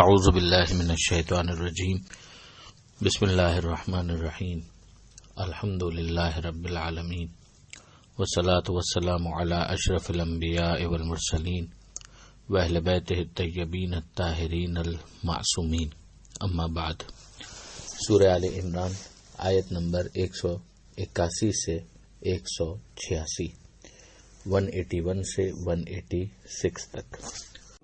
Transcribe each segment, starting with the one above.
اعوذ باللہ من الشیطان الرجیم بسم اللہ الرحمن الرحیم الحمد للہ رب العالمین والصلاة والسلام علی اشرف الانبیاء والمرسلین واہل بیتہ الطیبین الطاہرین المعصومین اما بعد۔ سورہ آل عمران آیت نمبر 181 سے 186، 181 سے 186 تک۔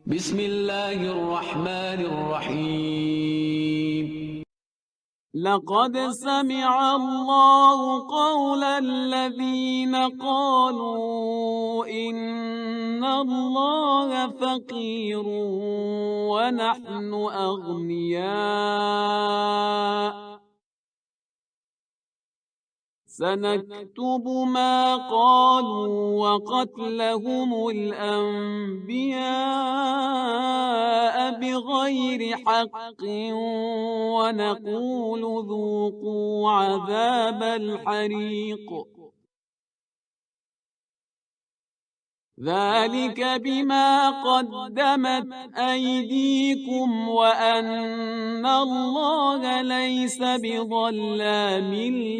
بسم اللہ الرحمن الرحیم۔ لقد سمع اللہ قول الذین قالوا ان اللہ فقیر ونحن اغنیاء سنكتب ما قالوا وقتلهم الأنبياء بغير حق ونقول ذوقوا عذاب الحريق ذلك بما قدمت أيديكم وأن الله ليس بظلام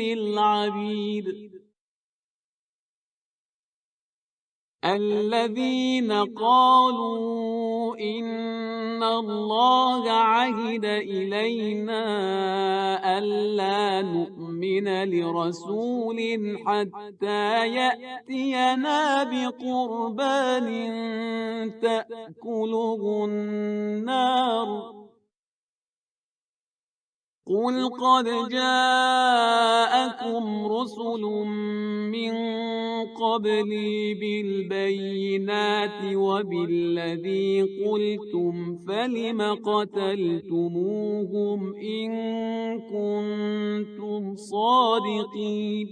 للعبيد الذين قالوا إن الله عهد إلينا ألا نؤمن لرسول حتى يأتينا بقربان تأكله النار قل قد جاءكم رسل من قبلي بالبينات وبالذي قلتم فلم قتلتموهم إن كنتم صادقين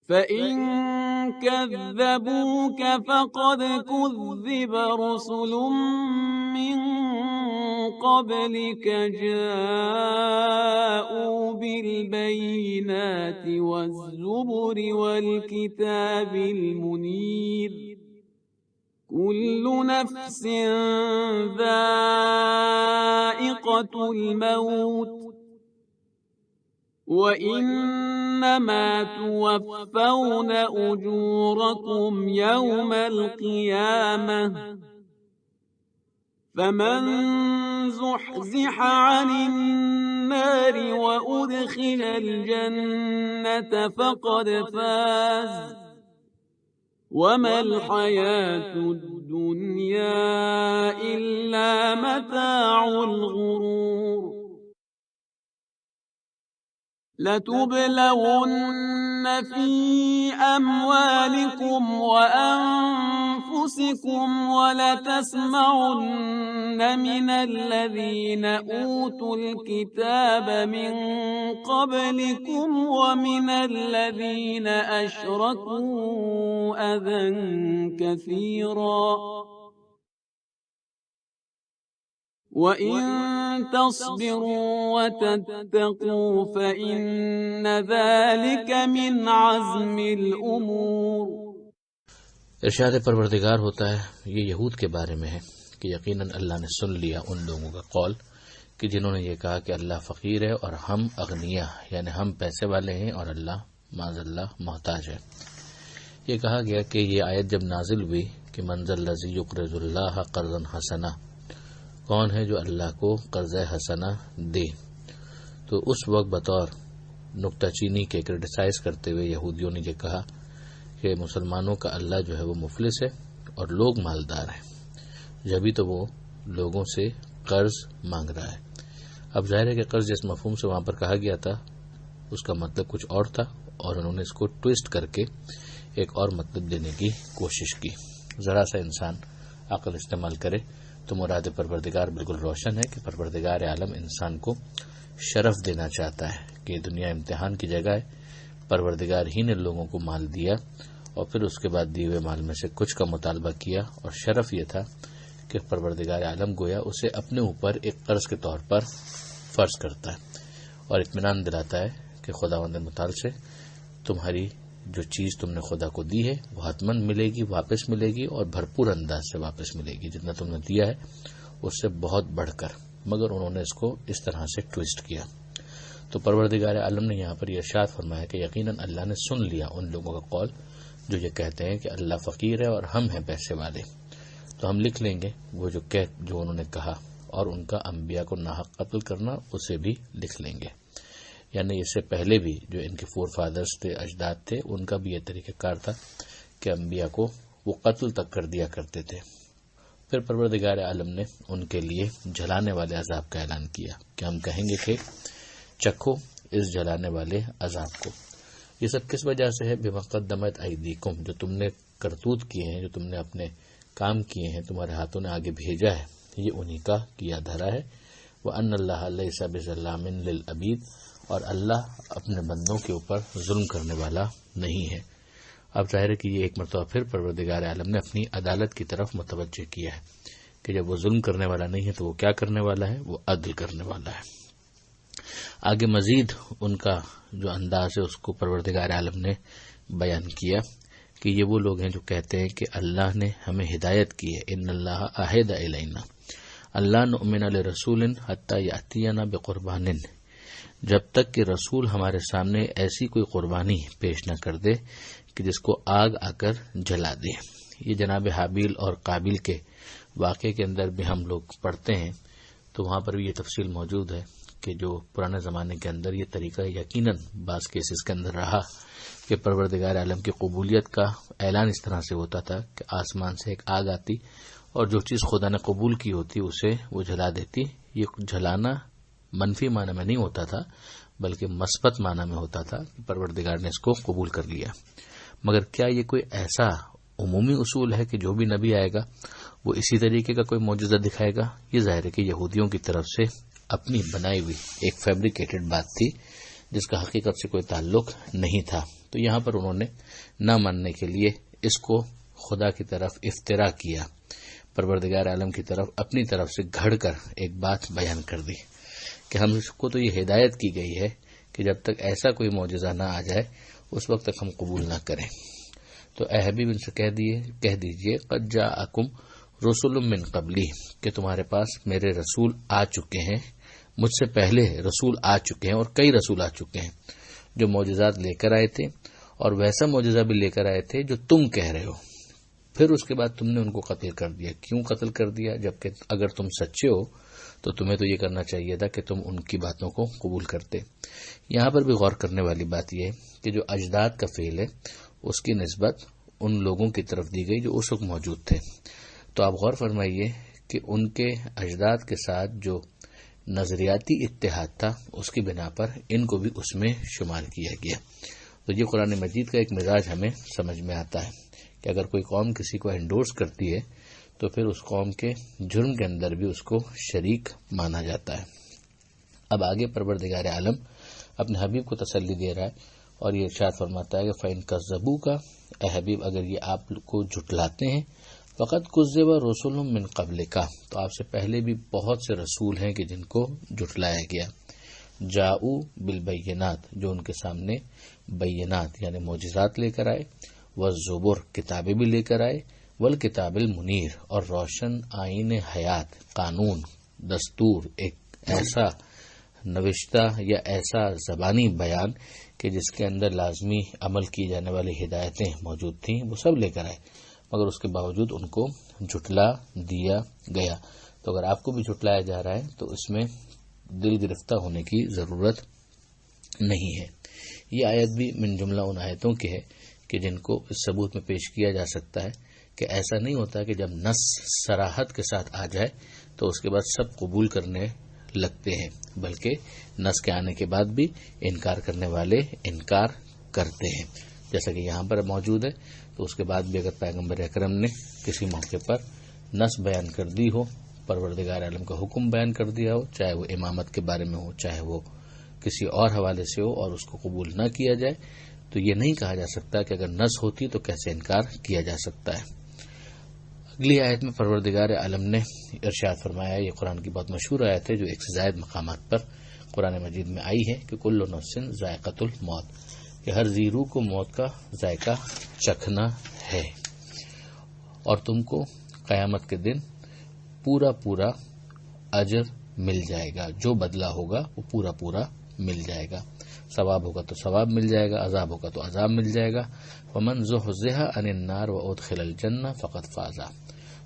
فإن كذبوك فقد كذب رسل من قبلك جاءوا بالبينات والزبر والكتاب المنير كل نفس ذائقة الموت وَإِنَّمَا تُوَفَّوْنَ أُجُورَكُمْ يَوْمَ الْقِيَامَةِ فَمَنْ زُحْزِحَ عَنِ النَّارِ وَأُدْخِلَ الْجَنَّةَ فَقَدْ فَازَ وَمَا الْحَيَاةُ الدُّنْيَا إِلَّا مَتَاعُ الْغُرُورِ لَتُبْلَوُنَّ فِي أَمْوَالِكُمْ وَأَنفُسِكُمْ وَلَتَسْمَعُنَّ مِنَ الَّذِينَ أُوتُوا الْكِتَابَ مِنْ قَبْلِكُمْ وَمِنَ الَّذِينَ أَشْرَكُوا أَذًى كَثِيرًا وَإِن تَصْبِرُوا وَتَتَّقُوا فَإِنَّ ذَلِكَ مِنْ عَزْمِ الْأُمُورِ۔ ارشاد پروردگار ہوتا ہے، یہ یہود کے بارے میں ہے کہ یقیناً اللہ نے سن لیا ان لوگوں کا قول کہ جنہوں نے یہ کہا کہ اللہ فقیر ہے اور ہم اغنیا، یعنی ہم پیسے والے ہیں اور اللہ معاذ اللہ محتاج ہے۔ یہ کہا گیا کہ یہ آیت جب نازل ہوئی کہ من ذا الذی یقرض اللہ قرضا حسنا، کون ہے جو اللہ کو قرض حسنہ دے، تو اس وقت بطور نکتہ چینی کے کرٹیسائز کرتے ہوئے یہودیوں نے یہ کہا کہ مسلمانوں کا اللہ جو ہے وہ مفلس ہے اور لوگ مالدار ہیں، جبھی تو وہ لوگوں سے قرض مانگ رہا ہے۔ اب ظاہر ہے کہ قرض جس مفہوم سے وہاں پر کہا گیا تھا اس کا مطلب کچھ اور تھا، اور انہوں نے اس کو ٹویسٹ کر کے ایک اور مطلب دینے کی کوشش کی۔ ذرا سا انسان عقل استعمال کرے تو مراد پروردگار بالکل روشن ہے کہ پروردگار عالم انسان کو شرف دینا چاہتا ہے کہ دنیا امتحان کی جگہ ہے۔ پروردگار ہی نے لوگوں کو مال دیا اور پھر اس کے بعد دیے ہوئے مال میں سے کچھ کا مطالبہ کیا، اور شرف یہ تھا کہ پروردگار عالم گویا اسے اپنے اوپر ایک قرض کے طور پر فرض کرتا ہے اور اطمینان دلاتا ہے کہ خداوند متعال سے تمہاری جو چیز تم نے خدا کو دی ہے وہ حتماً ملے گی، واپس ملے گی، اور بھرپور انداز سے واپس ملے گی، جتنا تم نے دیا ہے اس سے بہت بڑھ کر، مگر انہوں نے اس کو اس طرح سے ٹویسٹ کیا۔ تو پروردگار عالم نے یہاں پر یہ ارشاد فرمایا کہ یقیناً اللہ نے سن لیا ان لوگوں کا قول جو یہ کہتے ہیں کہ اللہ فقیر ہے اور ہم ہیں پیسے والے۔ تو ہم لکھ لیں گے وہ جو انہوں نے کہا، اور ان کا انبیاء کو ناحق قتل کرنا اسے بھی لکھ لیں گے۔ یعنی اس سے پہلے بھی جو ان کے فور فادرز تھے، اجداد تھے، ان کا بھی یہ طریقہ کار تھا کہ انبیاء کو وہ قتل تک کر دیا کرتے تھے۔ پھر پروردگار عالم نے ان کے لیے جلانے والے عذاب کا اعلان کیا کہ ہم کہیں گے کہ چکھو اس جلانے والے عذاب کو۔ یہ سب کس وجہ سے ہے؟ بمقدمت ایدیکم، جو تم نے کرتوت کیے ہیں، جو تم نے اپنے کام کیے ہیں، تمہارے ہاتھوں نے آگے بھیجا ہے، یہ انہی کا کیا دھرا ہے۔ وَأَنَّ اللَّهَ لَيْسَ بِظَلَّامٍ لِّلْعَبِيدِ، اور اللہ اپنے بندوں کے اوپر ظلم کرنے والا نہیں ہے۔ اب ظاہر ہے کہ یہ ایک مرتبہ پھر پروردگار عالم نے اپنی عدالت کی طرف متوجہ کیا ہے کہ جب وہ ظلم کرنے والا نہیں ہے تو وہ کیا کرنے والا ہے؟ وہ عدل کرنے والا ہے۔ آگے مزید ان کا جو انداز ہے اس کو پروردگار عالم نے بیان کیا کہ یہ وہ لوگ ہیں جو کہتے ہیں کہ اللہ نے ہمیں ہدایت کی ہے، ان اللہ عہد الینا اللہ نؤمن لرسول حتی یاتینا بقربان، جب تک کہ رسول ہمارے سامنے ایسی کوئی قربانی پیش نہ کر دے کہ جس کو آگ آ کر جلا دے۔ یہ جناب حابیل اور قابیل کے واقعے کے اندر بھی ہم لوگ پڑھتے ہیں تو وہاں پر بھی یہ تفصیل موجود ہے کہ جو پرانے زمانے کے اندر یہ طریقہ یقیناً بعض کیسز کے اندر رہا کہ پروردگار عالم کی قبولیت کا اعلان اس طرح سے ہوتا تھا کہ آسمان سے ایک آگ آتی اور جو چیز خدا نے قبول کی ہوتی اسے وہ جلا دیتی۔ یہ جلانا منفی معنی میں نہیں ہوتا تھا بلکہ مثبت معنی میں ہوتا تھا کہ پروردگار نے اس کو قبول کر لیا۔ مگر کیا یہ کوئی ایسا عمومی اصول ہے کہ جو بھی نبی آئے گا وہ اسی طریقے کا کوئی معجزہ دکھائے گا؟ یہ ظاہر ہے کہ یہودیوں کی طرف سے اپنی بنائی ہوئی ایک فیبریکیٹڈ بات تھی جس کا حقیقت سے کوئی تعلق نہیں تھا۔ تو یہاں پر انہوں نے نہ ماننے کے لیے اس کو خدا کی طرف افترا کیا، پروردگار عالم کی طرف اپنی طرف سے گھڑ کر ایک بات بیان کر دی کہ ہم کو تو یہ ہدایت کی گئی ہے کہ جب تک ایسا کوئی معجزہ نہ آ جائے اس وقت تک ہم قبول نہ کریں۔ تو اے حبیب ان سے کہہ دیجئے قد جاءکم رسول من قبلی، کہ تمہارے پاس میرے رسول آ چکے ہیں، مجھ سے پہلے رسول آ چکے ہیں، اور کئی رسول آ چکے ہیں جو معجزات لے کر آئے تھے، اور ویسا معجزہ بھی لے کر آئے تھے جو تم کہہ رہے ہو۔ پھر اس کے بعد تم نے ان کو قتل کر دیا۔ کیوں قتل کر دیا؟ جبکہ اگر تم سچے ہو تو تمہیں تو یہ کرنا چاہیے تھا کہ تم ان کی باتوں کو قبول کرتے۔ یہاں پر بھی غور کرنے والی بات یہ ہے کہ جو اجداد کا فعل ہے اس کی نسبت ان لوگوں کی طرف دی گئی جو اس وقت موجود تھے۔ تو آپ غور فرمائیے کہ ان کے اجداد کے ساتھ جو نظریاتی اتحاد تھا اس کی بنا پر ان کو بھی اس میں شمار کیا گیا۔ تو یہ قرآن مجید کا ایک مزاج ہمیں سمجھ میں آتا ہے کہ اگر کوئی قوم کسی کو انڈورس کرتی ہے تو پھر اس قوم کے جرم کے اندر بھی اس کو شریک مانا جاتا ہے۔ اب آگے پروردگار عالم اپنے حبیب کو تسلی دے رہا ہے اور یہ ارشاد فرماتا ہے کہ فَإِن كَذَّبُوكَ، اے حبیب اگر یہ آپ کو جھٹلاتے ہیں، فَقَدْ كُذِّبَ رُسُلٌ مِّن قَبْلِكَ، تو آپ سے پہلے بھی بہت سے رسول ہیں کہ جن کو جھٹلایا گیا۔ جاؤ بالبینات، جو ان کے سامنے بینات یعنی معجزات لے کر آئے، والزبر، کتابیں بھی لے کر آئے، والکتاب المنیر، اور روشن آئین حیات، قانون، دستور، ایک ایسا نوشتہ یا ایسا زبانی بیان کہ جس کے اندر لازمی عمل کی جانے والی ہدایتیں موجود تھیں، وہ سب لے کر آئے، مگر اس کے باوجود ان کو جھٹلا دیا گیا۔ تو اگر آپ کو بھی جھٹلایا جا رہا ہے تو اس میں دل گرفتہ ہونے کی ضرورت نہیں ہے۔ یہ آیت بھی من جملہ ان آیتوں کی ہے کہ جن کو اس ثبوت میں پیش کیا جا سکتا ہے کہ ایسا نہیں ہوتا کہ جب نص صراحت کے ساتھ آ جائے تو اس کے بعد سب قبول کرنے لگتے ہیں، بلکہ نص کے آنے کے بعد بھی انکار کرنے والے انکار کرتے ہیں، جیسا کہ یہاں پر موجود ہے۔ تو اس کے بعد بھی اگر پیغمبر اکرم نے کسی موقع پر نص بیان کر دی ہو، پروردگار عالم کا حکم بیان کر دیا ہو، چاہے وہ امامت کے بارے میں ہو، چاہے وہ کسی اور حوالے سے ہو، اور اس کو قبول نہ کیا جائے، تو یہ نہیں کہا جا سکتا کہ اگر نص ہوتی تو کیسے انکار کیا جا سکتا ہے۔ اگلی آیت میں پروردگار عالم نے ارشاد فرمایا، یہ قرآن کی بہت مشہور آیت ہے جو ایک سے زائد مقامات پر قرآن مجید میں آئی ہے کہ کل نفس ذائقۃ الموت، کہ ہر ذی روح کو موت کا ذائقہ چکھنا ہے، اور تم کو قیامت کے دن پورا پورا اجر مل جائے گا، جو بدلہ ہوگا وہ پورا پورا مل جائے گا، ثواب ہوگا تو ثواب مل جائے گا، عذاب ہوگا تو عذاب مل جائے گا۔ ومن زحزح عن النار وادخل الجنہ فقد فاز،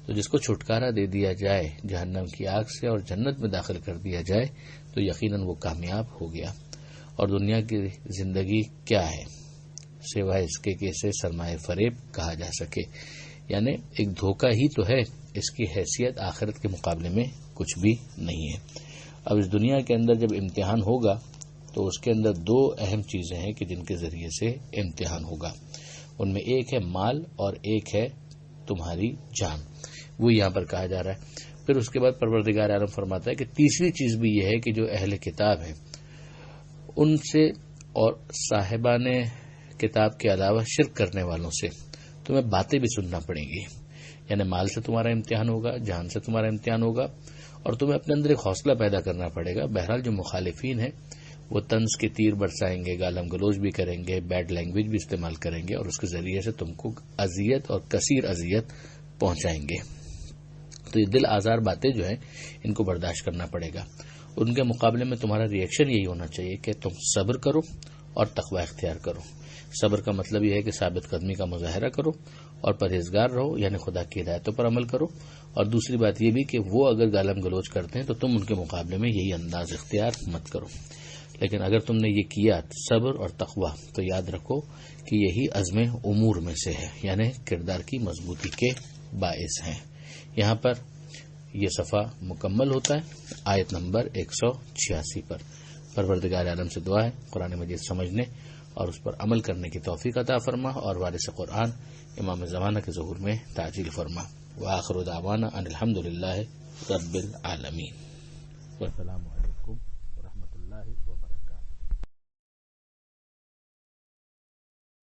تو جس کو چھٹکارا دے دیا جائے جہنم کی آگ سے اور جنت میں داخل کر دیا جائے تو یقیناً وہ کامیاب ہو گیا۔ اور دنیا کی زندگی کیا ہے سوائے اس کے کہ اسے سرمایہ فریب کہا جا سکے، یعنی ایک دھوکہ ہی تو ہے، اس کی حیثیت آخرت کے مقابلے میں کچھ بھی نہیں ہے۔ اب اس دنیا کے اندر جب امتحان ہوگا تو اس کے اندر دو اہم چیزیں ہیں کہ جن کے ذریعے سے امتحان ہوگا، ان میں ایک ہے مال اور ایک ہے تمہاری جان، وہ یہاں پر کہا جا رہا ہے۔ پھر اس کے بعد پروردگار عالم فرماتا ہے کہ تیسری چیز بھی یہ ہے کہ جو اہل کتاب ہیں ان سے اور صاحبان کتاب کے علاوہ شرک کرنے والوں سے تمہیں باتیں بھی سننا پڑیں گی، یعنی مال سے تمہارا امتحان ہوگا، جان سے تمہارا امتحان ہوگا، اور تمہیں اپنے اندر ایک حوصلہ پیدا کرنا پڑے گا۔ بہرحال جو مخالفین ہیں وہ طنز کے تیر برسائیں گے، گالم گلوچ بھی کریں گے، بیڈ لینگویج بھی استعمال کریں گے، اور اس کے ذریعے سے تم کو اذیت اور کثیر اذیت پہنچائیں گے۔ تو یہ دل آزار باتیں جو ہیں ان کو برداشت کرنا پڑے گا۔ ان کے مقابلے میں تمہارا ریئیکشن یہی ہونا چاہیے کہ تم صبر کرو اور تقوی اختیار کرو۔ صبر کا مطلب یہ ہے کہ ثابت قدمی کا مظاہرہ کرو اور پرہیزگار رہو، یعنی خدا کی ہدایتوں پر عمل کرو۔ اور دوسری بات یہ بھی کہ وہ اگر گالم گلوچ کرتے ہیں تو تم ان کے مقابلے میں یہی انداز اختیار مت کرو۔ لیکن اگر تم نے یہ کیا صبر اور تقوی تو یاد رکھو کہ یہی عزم امور میں سے ہے، یعنی کردار کی مضبوطی کے باعث ہیں۔ یہاں پر یہ صفحہ مکمل ہوتا ہے آیت نمبر 186 پر۔ پروردگار عالم سے دعا ہے قرآن مجید سمجھنے اور اس پر عمل کرنے کی توفیق عطا فرما، اور وارث قرآن امام زمانہ کے ظہور میں تعجیل فرما۔ وآخر دعوانا ان الحمدللہ رب العالمین۔ والسلام علیکم ورحمۃ اللہ وبرکاتہ۔